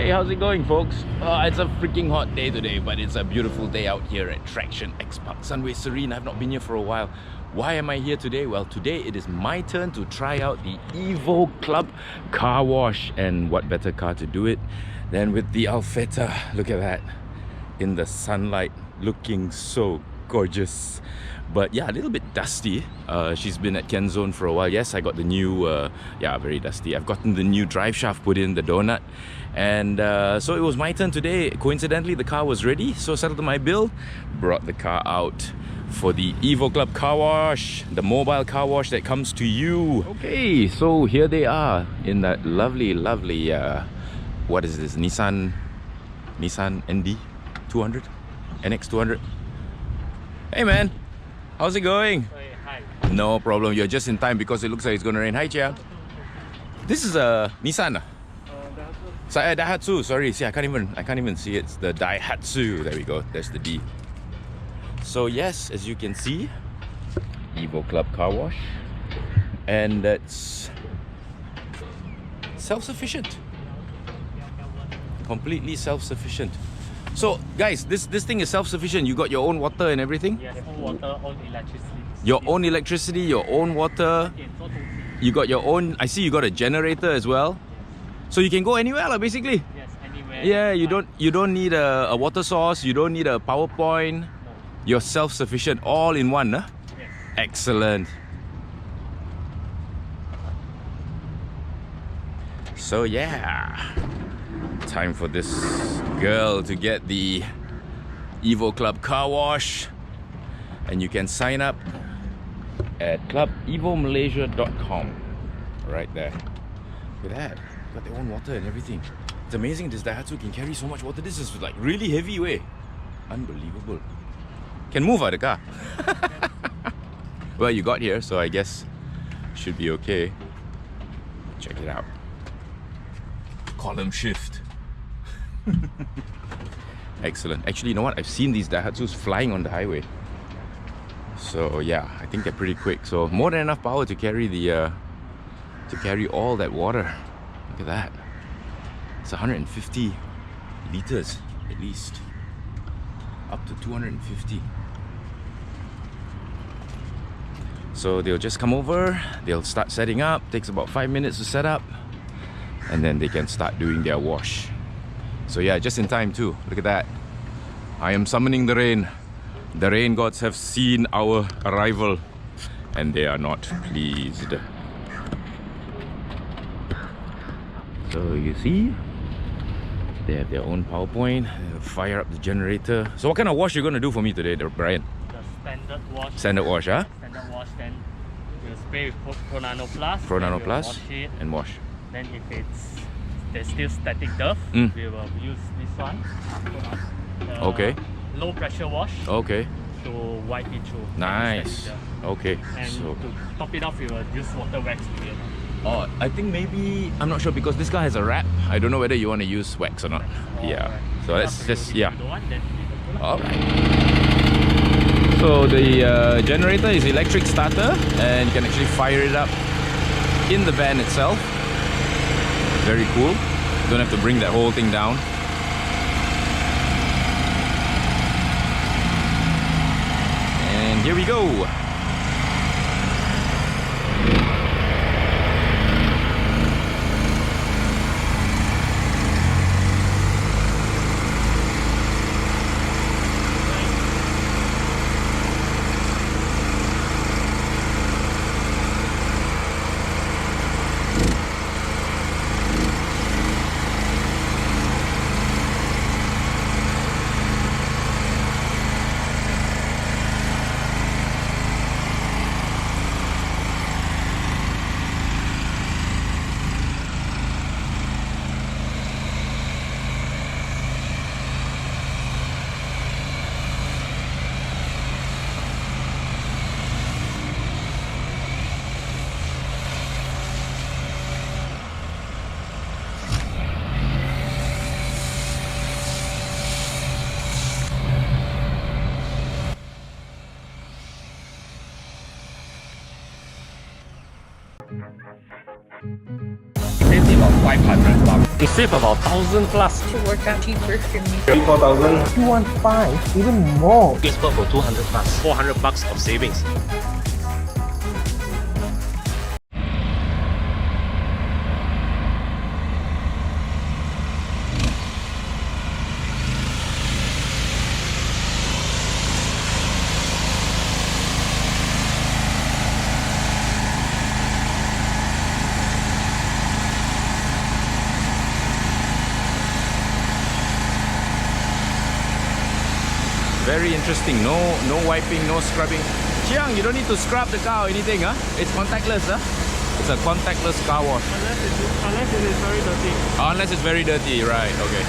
Hey, how's it going, folks? It's a freaking hot day today, but it's a beautiful day out here at Traction X Park. Sunway Serene. I've not been here for a while. Why am I here today? Well, today it is my turn to try out the Evo Club Car Wash. And what better car to do it than with the Alfetta? Look at that. In the sunlight, looking so gorgeous. But yeah, a little bit dusty. She's been at Kenzone for a while. Yes, I got the new, very dusty. I've gotten the new drive shaft put in, the donut. And so it was my turn today. Coincidentally, the car was ready, so settled my bill. Brought the car out for the Evo Club Car Wash, the mobile car wash that comes to you. Okay, so here they are in that lovely, what is this? Nissan ND 200? NX 200? Hey man! How's it going? Hey, hi. No problem. You're just in time because it looks like it's gonna rain. Hi, Jaya. This is a Nissan. Daihatsu. Sorry, see, I can't even see it. It's the Daihatsu. There we go. There's the D. So yes, as you can see, Evo Club Car Wash, and that's self-sufficient. Completely self-sufficient. So guys, this thing is self-sufficient. You got your own water and everything? Yes, own water, own electricity. Your own electricity, your own water. You got your own, I see you got a generator as well. So you can go anywhere basically. Yes, anywhere. Yeah, you don't need a water source, you don't need a power point. No. You're self-sufficient all in one, huh? Yes. Excellent. So yeah, time for this girl to get the Evo Club Car Wash, and you can sign up at clubevomalaysia.com right there. Look at that, got their own water and everything. It's amazing this Daihatsu can carry so much water. This is like really heavy way. Unbelievable. Can move out the car. Well, you got here, so I guess should be okay. Check it out. Column shift. Excellent. Actually, you know what? I've seen these Daihatsus flying on the highway. So yeah, I think they're pretty quick. So more than enough power to carry the all that water. Look at that. It's 150 liters at least. Up to 250. So they'll just come over, they'll start setting up. Takes about 5 minutes to set up, and then they can start doing their wash. So yeah, just in time too. Look at that. I am summoning the rain. The rain gods have seen our arrival, and they are not pleased. So you see, they have their own power point. They'll fire up the generator. So what kind of wash you gonna do for me today, Brian? The standard wash. Standard wash, huh? Standard wash, then we'll spray with Pro-Nano Plus. Pro-Nano then Plus wash it. and wash. Then if there's still static dirt, we will use this one. Okay. Low pressure wash. Okay. To wipe it through. Nice. Okay. And So to top it off, we will use water wax together. oh, I think maybe, I'm not sure because this car has a wrap. I don't know whether you want to use wax or not. Yeah. Right. So let's just, yeah. If you don't want, then leave it. Alright. So the generator is electric starter, and you can actually fire it up in the van itself. Very cool. You don't have to bring that whole thing down. And here we go. Safety about 500 bucks. You save about 1,000 plus. To work out cheaper for me. 4,000. 215, even more. Facebook for 200 plus. 400 bucks of savings. Very interesting. No wiping, no scrubbing. Chiang, you don't need to scrub the car or anything, huh? It's contactless, huh? It's a contactless car wash. Unless it is very dirty. Unless it's very dirty, right? Okay.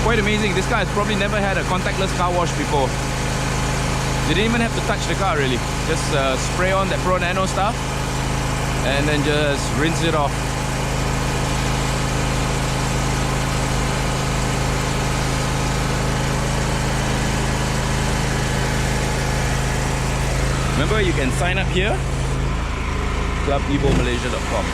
Quite amazing. This car has probably never had a contactless car wash before. They didn't even have to touch the car really. Just spray on that Pro-Nano stuff and then just rinse it off. Remember, you can sign up here, clubevomalaysia.com.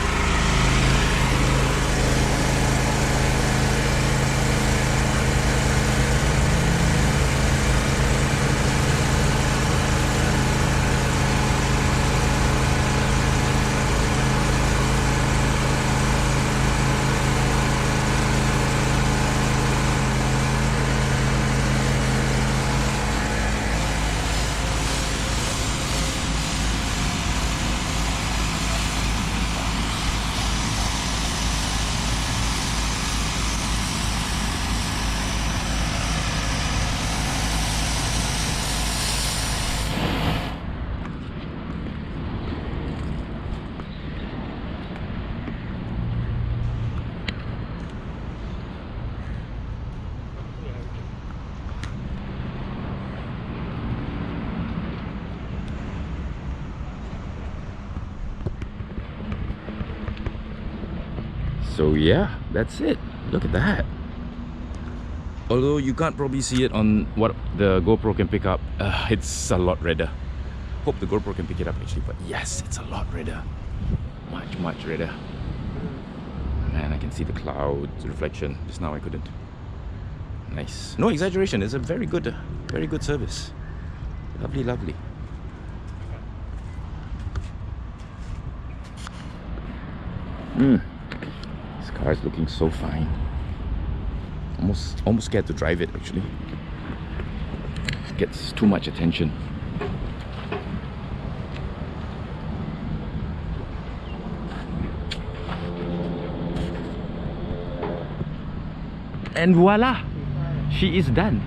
So yeah, that's it. Look at that. Although you can't probably see it on what the GoPro can pick up, it's a lot redder. Hope the GoPro can pick it up actually, but yes, it's a lot redder. Much redder. Man, I can see the clouds reflection. Just now I couldn't. Nice. No exaggeration, it's a very good service. Lovely, lovely. This car is looking so fine. Almost scared to drive it actually. It gets too much attention. And voila! She is done.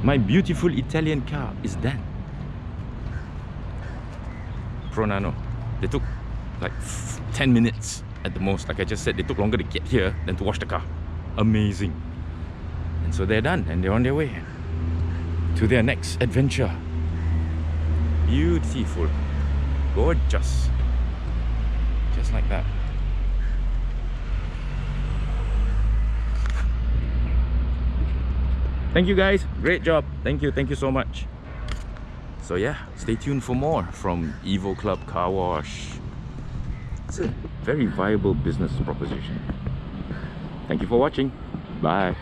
My beautiful Italian car is done. Pro-Nano. They took like 10 minutes at the most. Like I just said, they took longer to get here than to wash the car. Amazing. And so they're done and they're on their way to their next adventure. Beautiful. Gorgeous. Just like that. Thank you guys, great job. Thank you so much. So yeah, stay tuned for more from Evo Club Car Wash. It's a very viable business proposition. Thank you for watching. Bye.